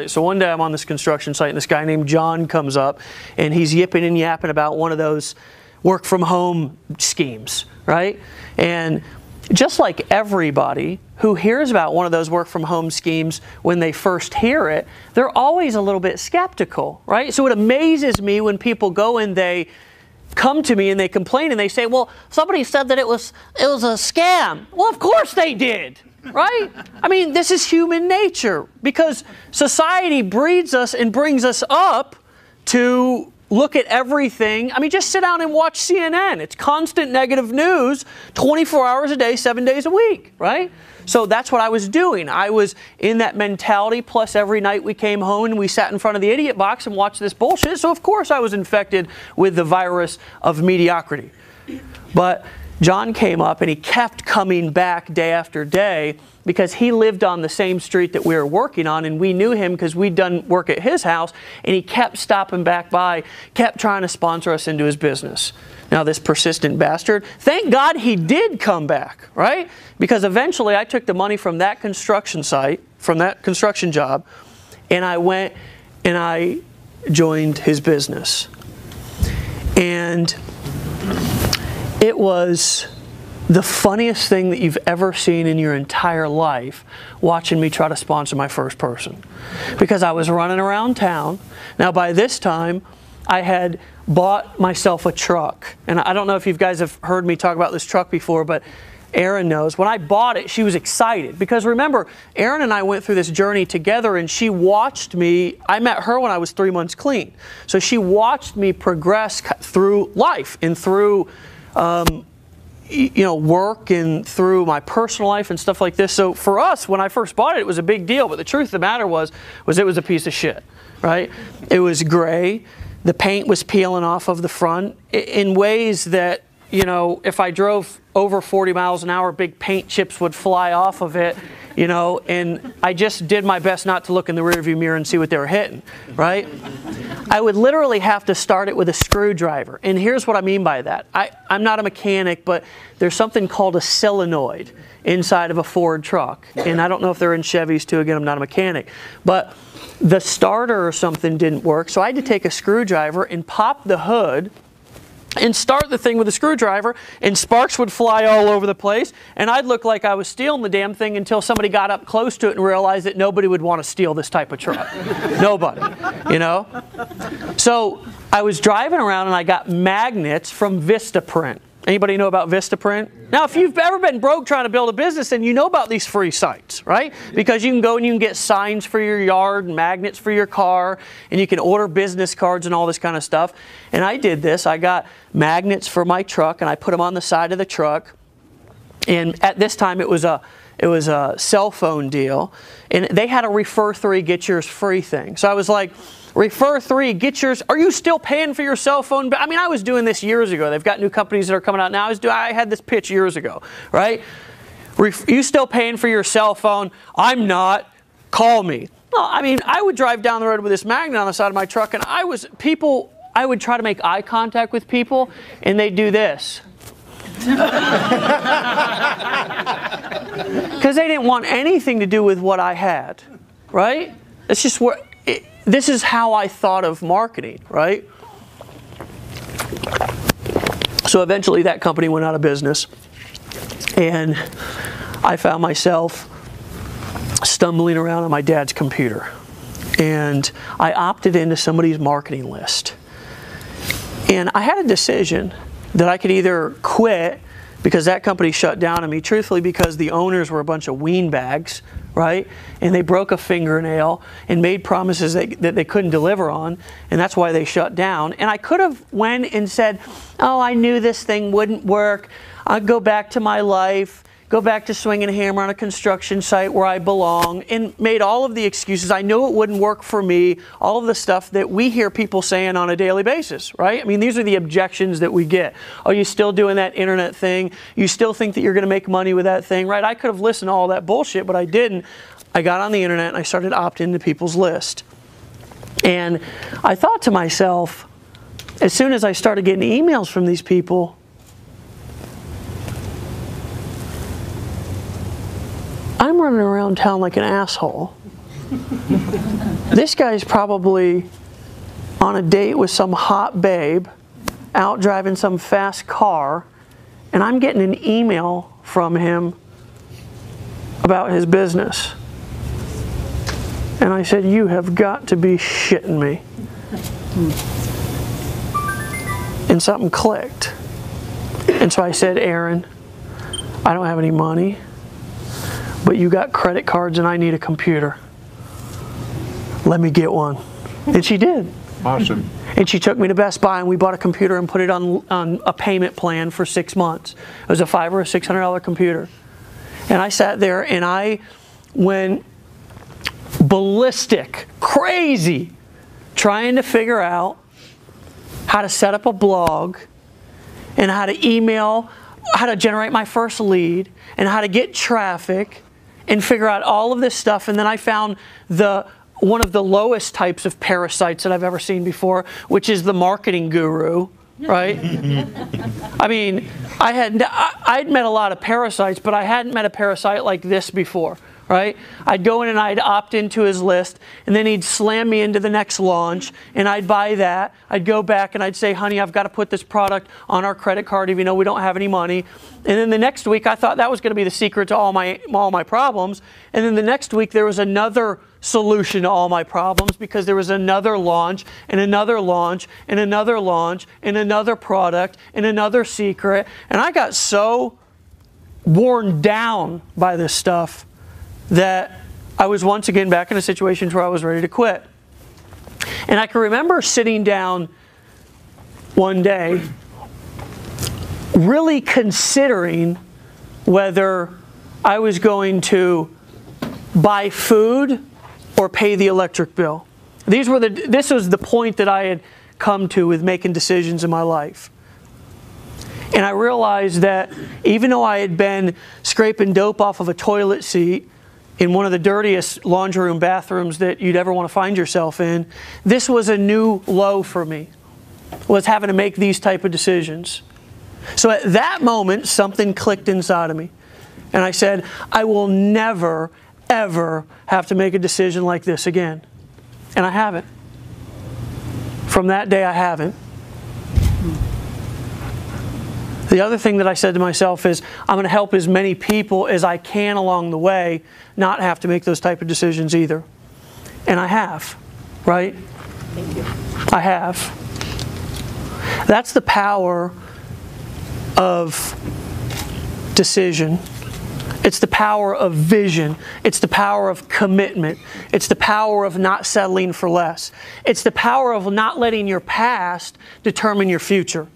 So one day I'm on this construction site and this guy named John comes up and he's yipping and yapping about one of those work from home schemes, right? And just like everybody who hears about one of those work from home schemes, when they first hear it, they're always a little bit skeptical, right? So it amazes me when people go and they come to me and they complain and they say, well, somebody said that it was a scam. Well, of course they did. Right? I mean, this is human nature because society breeds us and brings us up to look at everything. I mean, just sit down and watch CNN. It's constant negative news 24 hours a day, 7 days a week, right? So that's what I was doing. I was in that mentality, plus every night we came home and we sat in front of the idiot box and watched this bullshit. So of course I was infected with the virus of mediocrity. But John came up and he kept coming back day after day because he lived on the same street that we were working on, and we knew him because we'd done work at his house, and he kept stopping back by, kept trying to sponsor us into his business. Now this persistent bastard, thank God he did come back, right? Because eventually I took the money from that construction site, from that construction job, and I went and I joined his business. And it was the funniest thing that you've ever seen in your entire life, watching me try to sponsor my first person. Because I was running around town. Now by this time, I had bought myself a truck. And I don't know if you guys have heard me talk about this truck before, but Erin knows. When I bought it, she was excited. Because remember, Erin and I went through this journey together, and she watched me. I met her when I was 3 months clean. So she watched me progress through life and through work and through my personal life and stuff like this. So for us, when I first bought it, it was a big deal. But the truth of the matter was it was a piece of shit, right? It was gray. The paint was peeling off of the front in ways that, if I drove over 40 miles an hour, big paint chips would fly off of it, and I just did my best not to look in the rearview mirror and see what they were hitting, right? I would literally have to start it with a screwdriver. And here's what I mean by that. I'm not a mechanic, but there's something called a solenoid inside of a Ford truck. And I don't know if they're in Chevys too. Again, I'm not a mechanic. But the starter or something didn't work, so I had to take a screwdriver and pop the hood and start the thing with a screwdriver, and sparks would fly all over the place, and I'd look like I was stealing the damn thing until somebody got up close to it and realized that nobody would want to steal this type of truck. Nobody, So I was driving around and I got magnets from Vistaprint. Anybody know about Vistaprint? Now, if you've ever been broke trying to build a business, then you know about these free sites, right? Because you can go and you can get signs for your yard, and magnets for your car, and you can order business cards and all this kind of stuff. And I did this. I got magnets for my truck, and I put them on the side of the truck. And at this time, it was a cell phone deal, and they had a refer 3, get yours free thing. So I was like, refer 3, get yours. Are you still paying for your cell phone? I mean, I was doing this years ago. They've got new companies that are coming out now. I had this pitch years ago, right? You still paying for your cell phone? I'm not. Call me. Well, I mean, I would drive down the road with this magnet on the side of my truck, and I would try to make eye contact with people, and they'd do this. Because they didn't want anything to do with what I had, right? It's just where. This is how I thought of marketing, right? So eventually that company went out of business, and I found myself stumbling around on my dad's computer, and I opted into somebody's marketing list. And I had a decision that I could either quit because that company shut down on me, truthfully, because the owners were a bunch of weenbags, right? And they broke a fingernail and made promises that they couldn't deliver on, and that's why they shut down. And I could have went and said, oh, I knew this thing wouldn't work. I'd go back to my life, go back to swinging a hammer on a construction site where I belong, and made all of the excuses. I knew it wouldn't work for me, all of the stuff that we hear people saying on a daily basis, right? I mean, these are the objections that we get. Oh, you still doing that internet thing? You still think that you're going to make money with that thing, right? I could have listened to all that bullshit, but I didn't. I got on the internet and I started opting into people's list. And I thought to myself, as soon as I started getting emails from these people, I'm running around town like an asshole. This guy's probably on a date with some hot babe, out driving some fast car, and I'm getting an email from him about his business. And I said, you have got to be shitting me. And something clicked. And so I said, Aaron, I don't have any money, but you got credit cards and I need a computer. Let me get one. And she did. Awesome. And she took me to Best Buy and we bought a computer and put it on a payment plan for 6 months. It was a $500 or $600 computer. And I sat there and I went ballistic, crazy, trying to figure out how to set up a blog and how to email, how to generate my first lead and how to get traffic and figure out all of this stuff. And then I found one of the lowest types of parasites that I've ever seen before, which is the marketing guru, right? I mean, I'd met a lot of parasites, but I hadn't met a parasite like this before, right? I'd go in and I'd opt into his list, and then he'd slam me into the next launch, and I'd buy that. I'd go back and I'd say, honey, I've got to put this product on our credit card even though we don't have any money. And then the next week, I thought that was going to be the secret to all my problems. And then the next week, there was another solution to all my problems because there was another launch and another launch and another launch and another product and another secret. And I got so worn down by this stuff that I was once again back in a situation where I was ready to quit. And I can remember sitting down one day really considering whether I was going to buy food or pay the electric bill. This was the point that I had come to with making decisions in my life. And I realized that even though I had been scraping dope off of a toilet seat in one of the dirtiest laundry room bathrooms that you'd ever want to find yourself in, this was a new low for me, was having to make these type of decisions. So at that moment, something clicked inside of me. And I said, I will never, ever have to make a decision like this again. And I haven't. From that day, I haven't. The other thing that I said to myself is, I'm going to help as many people as I can along the way not have to make those type of decisions either. And I have, right? Thank you. I have. That's the power of decision. It's the power of vision. It's the power of commitment. It's the power of not settling for less. It's the power of not letting your past determine your future.